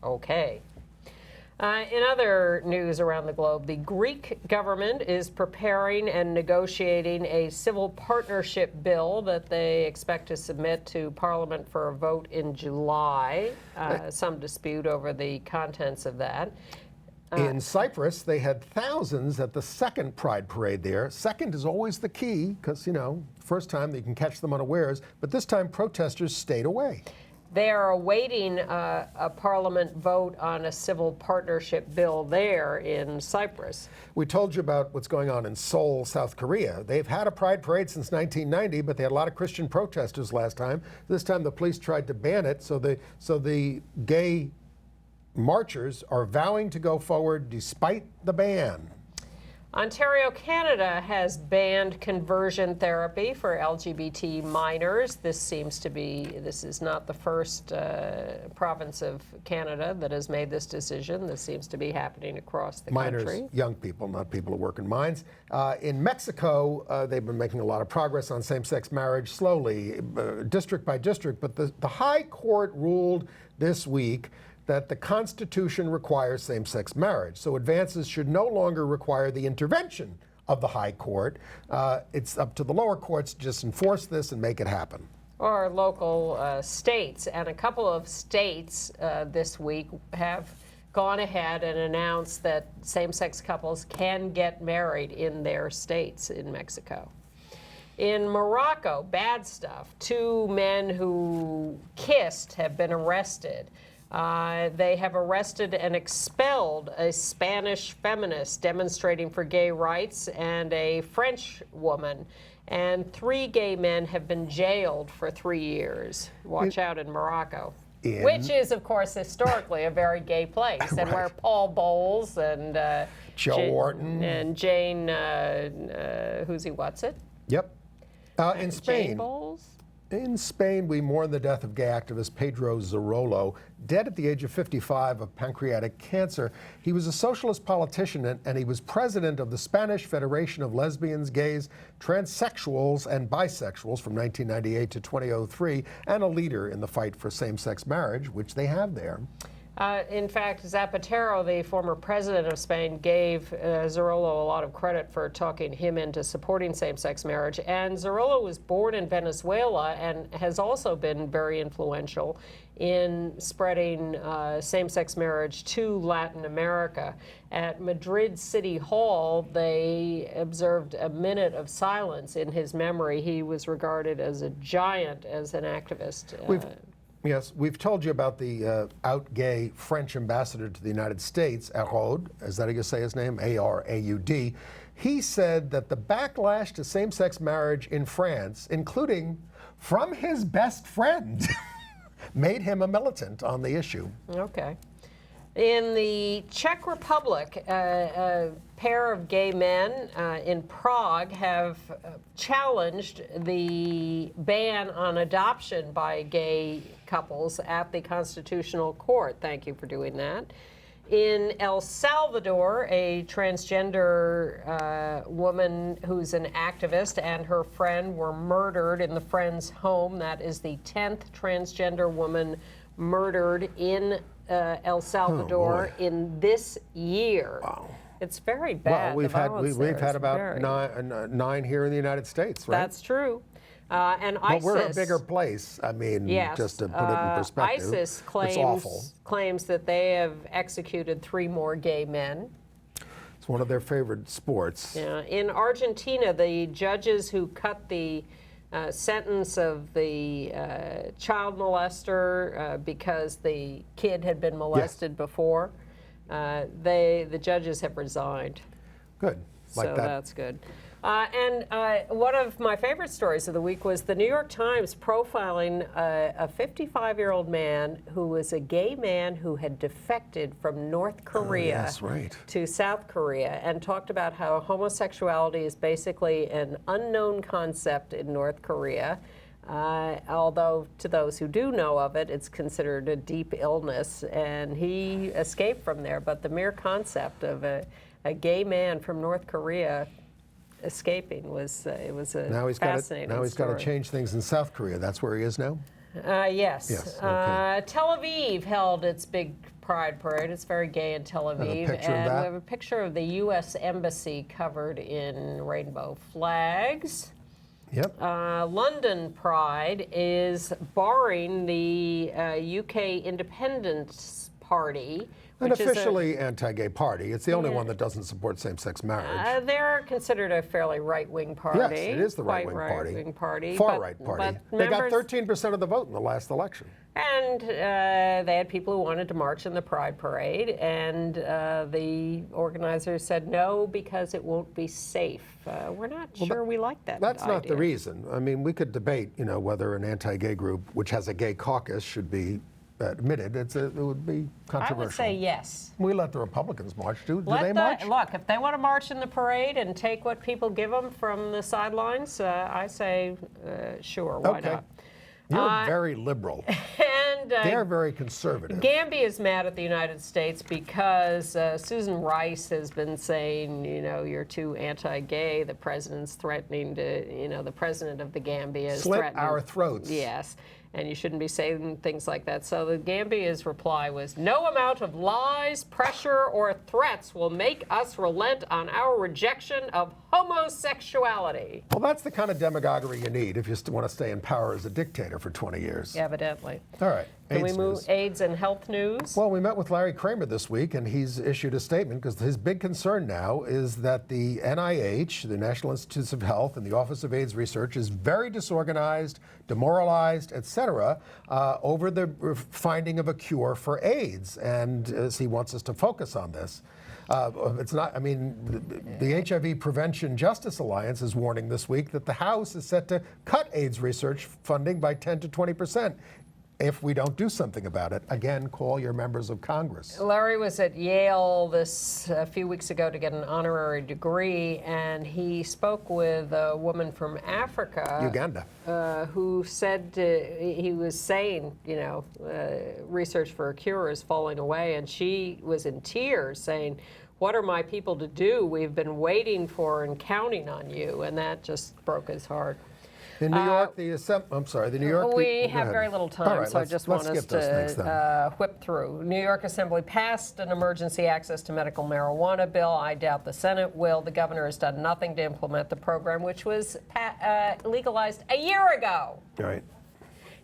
Okay. In other news around the globe, the Greek government is preparing and negotiating a civil partnership bill that they expect to submit to Parliament for a vote in July. Some dispute over the contents of that. In Cyprus, they had thousands at the second Pride Parade there. Second is always the key because, first time you can catch them unawares, but this time protesters stayed away. They are awaiting a Parliament vote on a civil partnership bill there in Cyprus. We told you about what's going on in Seoul, South Korea. They've had a Pride Parade since 1990, but they had a lot of Christian protesters last time. This time the police tried to ban it, so the gay marchers are vowing to go forward despite the ban. Ontario, Canada has banned conversion therapy for LGBT minors. This is not the first province of Canada that has made this decision. This seems to be happening across the country. Minors, young people, not people who work in mines. In Mexico, they've been making a lot of progress on same-sex marriage slowly, district by district, but the High Court ruled this week that the Constitution requires same-sex marriage. So advances should no longer require the intervention of the High Court. It's up to the lower courts to just enforce this and make it happen. Or local states. And a couple of states this week have gone ahead and announced that same-sex couples can get married in their states in Mexico. In Morocco, bad stuff. 2 men who kissed have been arrested. They have arrested and expelled a Spanish feminist demonstrating for gay rights and a French woman. And 3 gay men have been jailed for 3 years. Watch out in Morocco. Which is, of course, historically a very gay place, and where Paul Bowles and Joe Orton and Jane, who's he, what's it? Yep. In Spain. Jane Bowles? In Spain, we mourn the death of gay activist Pedro Zarollo, dead at the age of 55 of pancreatic cancer. He was a socialist politician, and he was president of the Spanish Federation of Lesbians, Gays, Transsexuals, and Bisexuals from 1998 to 2003, and a leader in the fight for same-sex marriage, which they have there. In fact, Zapatero, the former president of Spain, gave Zarollo a lot of credit for talking him into supporting same-sex marriage. And Zarollo was born in Venezuela and has also been very influential in spreading same-sex marriage to Latin America. At Madrid City Hall, they observed a minute of silence in his memory. He was regarded as a giant as an activist. Yes, we've told you about the out-gay French ambassador to the United States, Araud. Is that how you say his name? A-R-A-U-D. He said that the backlash to same-sex marriage in France, including from his best friend, made him a militant on the issue. Okay. In the Czech Republic, a pair of gay men in Prague have challenged the ban on adoption by gay couples at the Constitutional Court. Thank you for doing that. In El Salvador, a transgender woman who's an activist and her friend were murdered in the friend's home. That is the 10th transgender woman murdered in El Salvador in this year. Wow. It's very bad. Well, we've had about nine here in the United States, right? That's true. And ISIS. But we're a bigger place. I mean, yes, just to put it in perspective. ISIS it's awful. claims that they have executed 3 more gay men. It's one of their favorite sports. Yeah. In Argentina, the judges who cut the sentence of the child molester because the kid had been molested before. The judges have resigned. Good. Like So that. that's good. And one of my favorite stories of the week was the New York Times profiling a 55-year-old man who was a gay man who had defected from North Korea yes, right. to South Korea, and talked about how homosexuality is basically an unknown concept in North Korea. Although to those who do know of it, it's considered a deep illness, and he escaped from there. But the mere concept of a gay man from North Korea escaping was it was a fascinating Now he's got story. to change things in South Korea. That's where he is now? Yes. Yes, okay. Tel Aviv held its big pride parade. It's very gay in Tel Aviv. picture of and that? we have a picture of the U.S. Embassy covered in rainbow flags. Yep. London Pride is barring the UK Independence Party. An which is officially anti-gay party. It's the only one that doesn't support same-sex marriage. they're considered a fairly right-wing party. Yes, it is the quite right-wing party. right-wing party. Far-right party. but They got members- 13% of the vote in the last election. And they had people who wanted to march in the Pride Parade, and the organizers said no because it won't be safe. We're not sure we like that That's not the idea. reason. I mean, we could debate, whether an anti-gay group, which has a gay caucus, should be admitted. It would be controversial. I would say yes. We let the Republicans march. Do they march? Look, if they want to march in the parade and take what people give them from the sidelines, I say sure, why Okay. not? You're very liberal. And They're very conservative. Gambia is mad at the United States because Susan Rice has been saying, you're too anti-gay. The president's threatening to, the president of the Gambia is Slit threatening. our throats. Yes. And you shouldn't be saying things like that. So the Gambia's reply was, no amount of lies, pressure, or threats will make us relent on our rejection of homosexuality. Well, that's the kind of demagoguery you need if you want to stay in power as a dictator for 20 years. Evidently. All right. Can we AIDS move news. AIDS and health news? Well, we met with Larry Kramer this week, and he's issued a statement because his big concern now is that the NIH, the National Institutes of Health, and the Office of AIDS Research is very disorganized, demoralized, et cetera, over the finding of a cure for AIDS. And he wants us to focus on this. It's not, I mean, the HIV Prevention Justice Alliance is warning this week that the House is set to cut AIDS research funding by 10 to 20%. If we don't do something about it. Again, call your members of Congress. Larry was at Yale a few weeks ago to get an honorary degree, and he spoke with a woman from Africa. Uganda. Who said he was saying, research for a cure is falling away, and she was in tears saying, what are my people to do? We've been waiting for and counting on you, and that just broke his heart. In New York, the New York... We go have ahead. very little time, All right, so I just want us skip those things then. to whip through. New York Assembly passed an emergency access to medical marijuana bill. I doubt the Senate will. The governor has done nothing to implement the program, which was legalized a year ago. All right.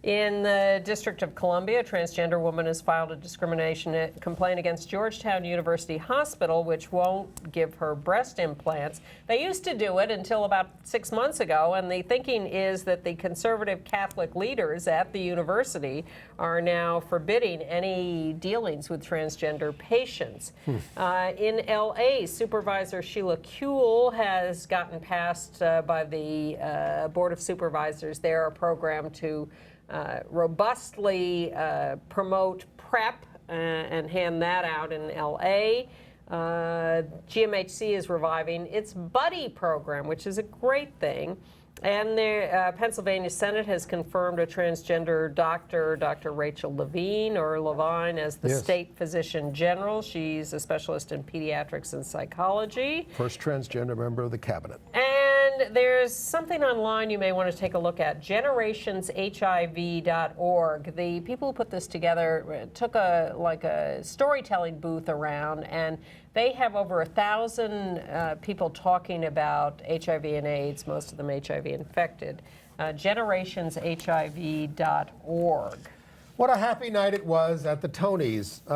In the District of Columbia, a transgender woman has filed a discrimination complaint against Georgetown University Hospital, which won't give her breast implants. They used to do it until about 6 months ago, and the thinking is that the conservative Catholic leaders at the university are now forbidding any dealings with transgender patients. In L.A., Supervisor Sheila Kuehl has gotten passed by the Board of Supervisors there a program to robustly promote PrEP and hand that out in LA. GMHC is reviving its Buddy program, which is a great thing. And the Pennsylvania Senate has confirmed a transgender doctor, Dr. Rachel Levine, as the state physician general. She's a specialist in pediatrics and psychology. First transgender member of the cabinet. And there's something online you may want to take a look at, generationshiv.org. The people who put this together took a storytelling booth around, and they have over 1,000 people talking about HIV and AIDS, most of them HIV infected. Generationshiv.org. What a happy night it was at the Tonys,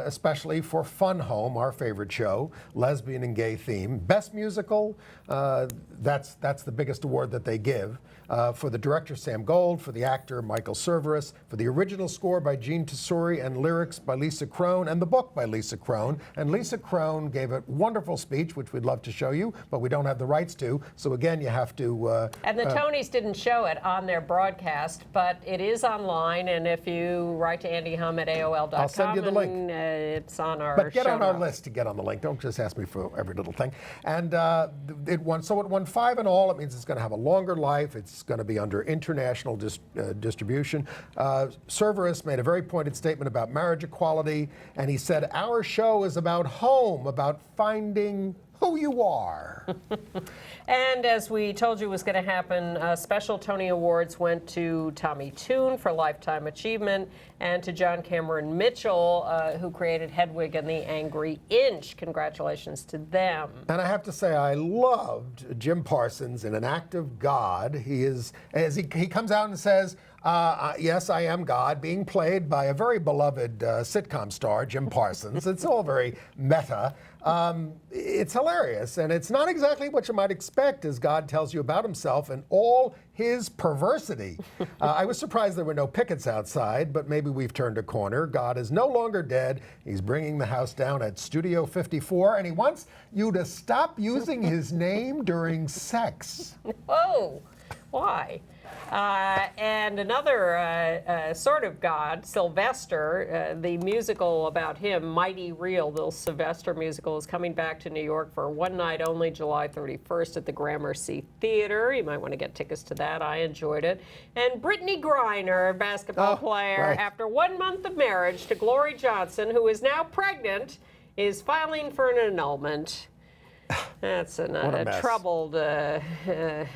especially for Fun Home, our favorite show, lesbian and gay theme. Best musical, that's the biggest award that they give. For the director, Sam Gold, for the actor, Michael Cerveris, for the original score by Gene Tesori and lyrics by Lisa Crone, and the book by Lisa Crone. And Lisa Crone gave a wonderful speech, which we'd love to show you, but we don't have the rights to. So again, you have to... and the Tonys didn't show it on their broadcast, but it is online, and if you write to Andy Hum at AOL.com, I'll send you the link. It's on our But get show on our notes. list to get on the link. Don't just ask me for every little thing. And it won 5 in all. It means it's going to have a longer life. It's going to be under international distribution. Cerveris made a very pointed statement about marriage equality, and he said, our show is about home, about finding who you are. And as we told you was going to happen, special Tony Awards went to Tommy Tune for Lifetime Achievement and to John Cameron Mitchell, who created Hedwig and the Angry Inch. Congratulations to them. And I have to say, I loved Jim Parsons in An Act of God. He is, as he comes out and says, yes, I am God, being played by a very beloved sitcom star, Jim Parsons. It's all very meta. It's hilarious, and it's not exactly what you might expect as God tells you about himself and all his perversity. I was surprised there were no pickets outside, but maybe we've turned a corner. God is no longer dead. He's bringing the house down at Studio 54, and he wants you to stop using his name during sex. Whoa, why? And another sort of god, Sylvester, the musical about him, Mighty Real, the Sylvester musical, is coming back to New York for one night only, July 31st at the Gramercy Theater. You might want to get tickets to that. I enjoyed it. And Brittany Griner, basketball player, right. after 1 month of marriage to Glory Johnson, who is now pregnant, is filing for an annulment. That's a troubled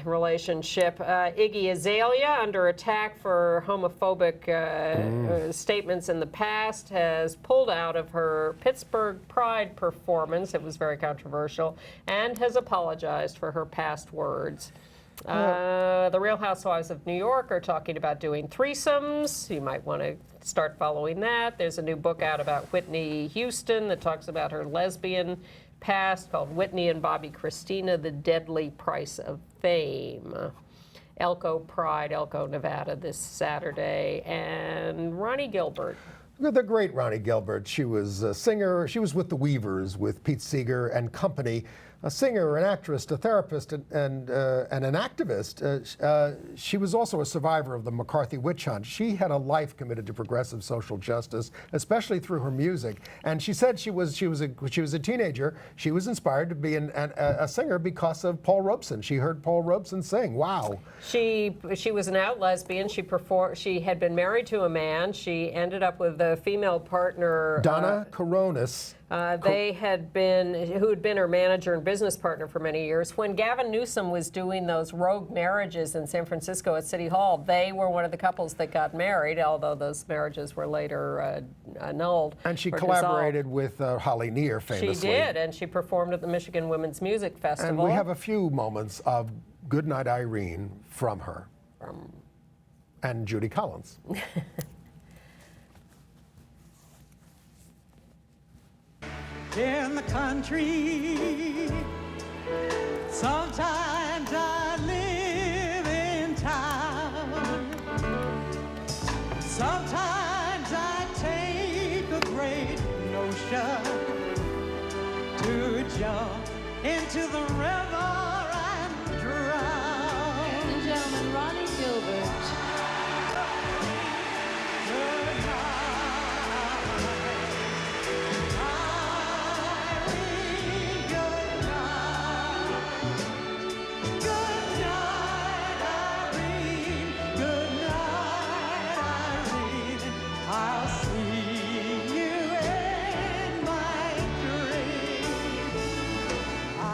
relationship. Iggy Azalea, under attack for homophobic statements in the past, has pulled out of her Pittsburgh Pride performance. It was very controversial, and has apologized for her past words. The Real Housewives of New York are talking about doing threesomes. You might want to start following that. There's a new book out about Whitney Houston that talks about her lesbian past, called Whitney and Bobby Christina, The Deadly Price of Fame. Elko Pride, Elko, Nevada, this Saturday. And Ronnie Gilbert. The great Ronnie Gilbert. She was a singer. She was with the Weavers, with Pete Seeger and company. A singer, an actress, a therapist, and an activist. She was also a survivor of the McCarthy witch hunt. She had a life committed to progressive social justice, especially through her music. And she said she was a teenager. She was inspired to be a singer because of Paul Robeson. She heard Paul Robeson sing. Wow. She was an out lesbian. She had been married to a man. She ended up with a female partner, Donna Coronis. Who had been her manager and business partner for many years. When Gavin Newsom was doing those rogue marriages in San Francisco at City Hall, they were one of the couples that got married, although those marriages were later annulled. And she collaborated with Holly Near, famously. She did, and she performed at the Michigan Women's Music Festival. And we have a few moments of Goodnight Irene from her. And Judy Collins. In the country, sometimes I live in town. Sometimes I take a great notion to jump into the river.